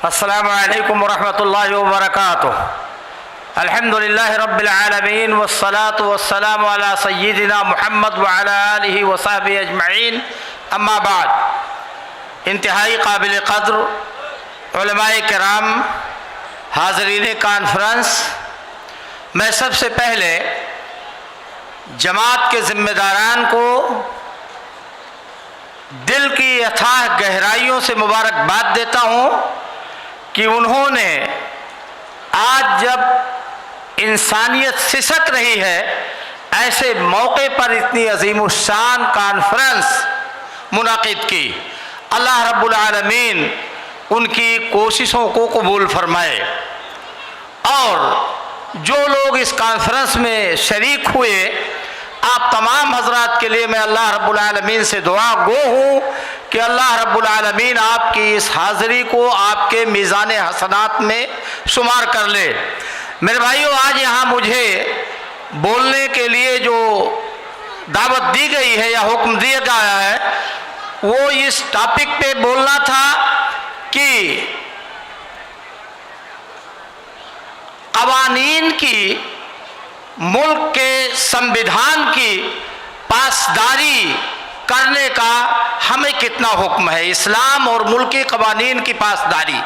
السلام علیکم ورحمۃ اللہ وبرکاتہ۔ الحمدللہ رب العالمین والصلاة والسلام علی سیدنا محمد وعلی آلہ وصحبہ اجمعین، اما بعد۔ انتہائی قابل قدر علماء کرام، حاضرین کانفرنس، میں سب سے پہلے جماعت کے ذمہ داران کو دل کی اتھاہ گہرائیوں سے مبارکباد دیتا ہوں کہ انہوں نے آج جب انسانیت سسک رہی ہے، ایسے موقع پر اتنی عظیم الشان کانفرنس منعقد کی۔ اللہ رب العالمین ان کی کوششوں کو قبول فرمائے، اور جو لوگ اس کانفرنس میں شریک ہوئے، آپ تمام حضرات کے لیے میں اللہ رب العالمین سے دعا گو ہوں کہ اللہ رب العالمین آپ کی اس حاضری کو آپ کے میزان حسنات میں شمار کر لے۔ میرے بھائیو، آج یہاں مجھے بولنے کے لیے جو دعوت دی گئی ہے یا حکم دیا گیا ہے، وہ اس ٹاپک پہ بولنا تھا کہ قوانین کی، ملک کے سنویدھان کی پاسداری کرنے کا ہمیں کتنا حکم ہے، اسلام اور ملکی قوانین کی پاسداری۔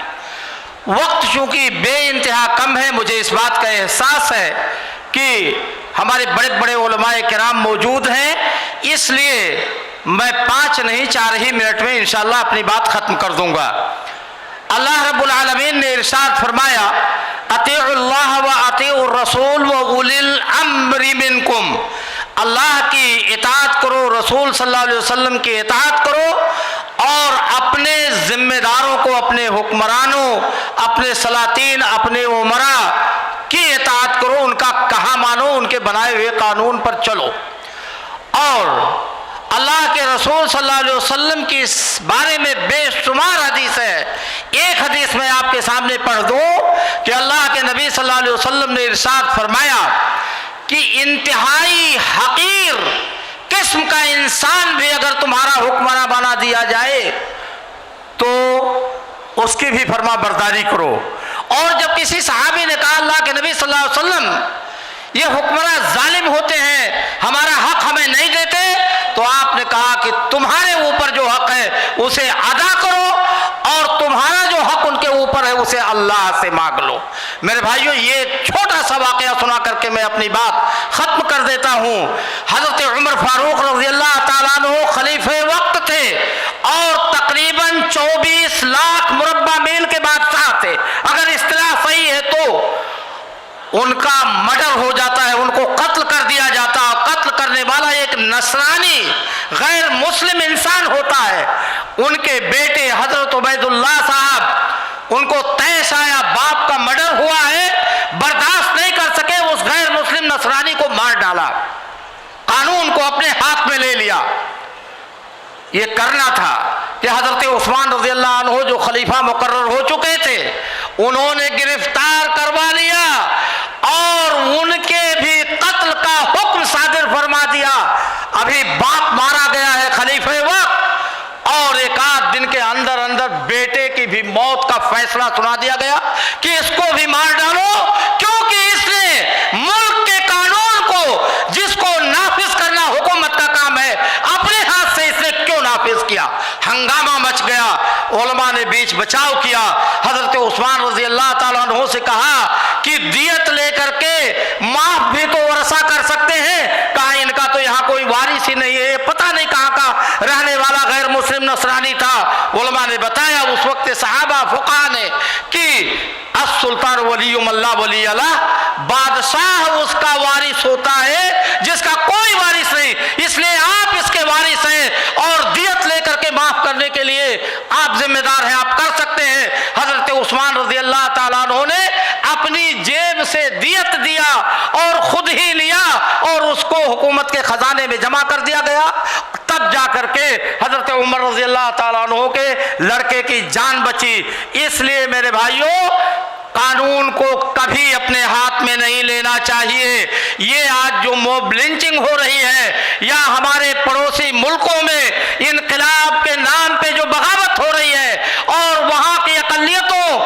وقت چونکہ بے انتہا کم ہے، مجھے اس بات کا احساس ہے کہ ہمارے بڑے بڑے علماء کرام موجود ہیں، اس لیے میں 5 نہیں 4 ہی منٹ میں انشاءاللہ اپنی بات ختم کر دوں گا۔ اللہ رب العالمین نے ارشاد فرمایا، اطیعوا اللہ و اطیعوا الرسول و اولی الامر منکم۔ اللہ کی اطاعت کرو، رسول صلی اللہ علیہ وسلم کی اطاعت کرو، اور اپنے ذمہ داروں کو، اپنے حکمرانوں، اپنے سلاطین، اپنے امراء کی اطاعت کرو، ان کا کہا مانو، ان کے بنائے ہوئے قانون پر چلو۔ اور اللہ کے رسول صلی اللہ علیہ وسلم کی اس بارے میں بے شمار حدیث ہے۔ ایک حدیث میں آپ کے سامنے پڑھ دوں کہ اللہ کے نبی صلی اللہ علیہ وسلم نے ارشاد فرمایا کہ انتہائی حقیر قسم کا انسان بھی اگر تمہارا حکمراں بنا دیا جائے تو اس کی بھی فرما برداری کرو۔ اور جب کسی صحابی نے کہا اللہ کے نبی صلی اللہ علیہ وسلم یہ حکمراں ظالم ہوتے ہیں، ہمارا حق ہمیں نہیں دیتے، تو آپ نے کہا کہ تمہارے اوپر جو حق ہے اسے ادا کرو، اور تمہارا جو حق ان کے اوپر ہے اسے اللہ سے مانگ لو۔ میرے بھائیو، یہ چھوٹا سا واقعہ سنا کر کے میں اپنی بات ختم کر دیتا ہوں۔ حضرت عمر فاروق رضی اللہ تعالیٰ عنہ خلیفہ وقت تھے، اور تقریباً 24 لاکھ مربع میل کے بادشاہ تھے۔ اگر اصطلاح صحیح ہے تو ان کا مرڈر ہو جاتا ہے، ان کو قتل کر دیا جاتا ہے۔ قتل کرنے والا ایک نصرانی غیر مسلم انسان ہوتا ہے۔ ان کے بیٹے حضرت عبید اللہ صاحب، ان کو طیش آیا، باپ کا مرڈر ہوا ہے، برداشت نہیں کر سکے، اس غیر مسلم نصرانی کو مار ڈالا، قانون کو اپنے ہاتھ میں لے لیا۔ یہ کرنا تھا کہ حضرت عثمان رضی اللہ عنہ جو خلیفہ مقرر ہو چکے تھے، انہوں نے گرفتار کروا لیا اور ان کے بھی قتل کا حکم صادر فرما دیا۔ ابھی باپ مارا گیا ہے خلیفہ وقت، اور ایک آدھ دن کے اندر اندر بیٹے کی بھی موت کا فیصلہ سنا دیا گیا کہ اس کو بھی مار ڈالو، کیونکہ اس نے ملک کے قانون کو، جس کو نافذ کرنا حکومت کا کام ہے، اپنے ہاتھ سے اس نے کیوں نافذ کیا۔ ہنگامہ مچ گیا، علماء نے بیچ بچاؤ کیا۔ حضرت عثمان رضی اللہ تعالیٰ عنہ سے کہا کہ دیت لے کر کے معاف بھی تو ورثہ کر سکتے ہیں۔ کہا ان کا تو یہاں کوئی وارث ہی نہیں ہے، پتہ نہیں کہاں کا رہنے والا غیر مسلم نصرانی تھا۔ علماء نے بتایا اس وقت صحابہ فقہاء نے کہ السلطان ولی من لا ولی لہ، بادشاہ اس کا وارث ہوتا ہے جس کا کوئی وارث نہیں، اس لیے آپ اس کے وارث ہیں، اور دیت لے کر کے معاف کرنے کے لیے آپ ذمہ دار ہیں، آپ کر سکتے ہیں۔ حضرت عثمان رضی اللہ تعالیٰ عنہ نے اپنی جیب سے دیت دیا اور خود ہی لیا، اور اس کو حکومت کے خزانے میں جمع کر دیا گیا۔ تب جا کر کے حضرت عمر رضی اللہ تعالیٰ عنہ کے لڑکے کی جان بچی۔ اس لیے میرے بھائیوں، قانون کو کبھی اپنے ہاتھ میں نہیں لینا چاہیے۔ یہ آج جو موب لنچنگ ہو رہی ہے، یا ہمارے پڑوسی ملکوں میں انقلاب کے نام پہ جو بغاوت ہو رہی ہے، اور وہاں کی اقلیتوں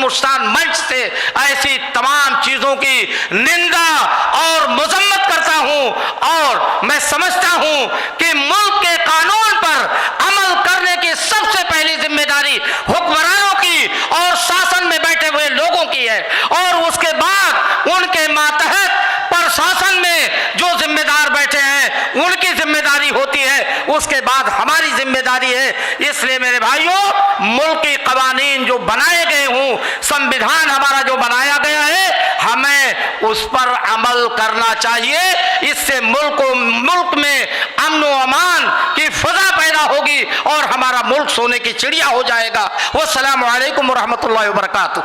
ہندوستان منچ سے ایسی تمام چیزوں کی نندا اور مذمت کرتا ہوں، اور میں سمجھتا ہوں کہ ملک کے قانون پر عمل کرنے کی سب سے پہلی ذمہ داری حکمرانوں کی اور شاسن میں بیٹھے ہوئے لوگوں کی ہے، اور اس کے بعد ان کے ماتحت پرشاسن میں جو ذمہ دار بیٹھے ہیں ان کی ذمہ داری ہوتی ہے، اس کے بعد ہماری ذمہ داری ہے۔ اس لیے میرے بھائیوں، ملکی قوانین جو بنائے گئے ہوں، سنویدھان ہمارا جو بنایا گیا ہے، ہمیں اس پر عمل کرنا چاہیے۔ اس سے ملک میں امن و امان کی فضا پیدا ہوگی اور ہمارا ملک سونے کی چڑیا ہو جائے گا۔ والسلام علیکم ورحمۃ اللہ وبرکاتہ۔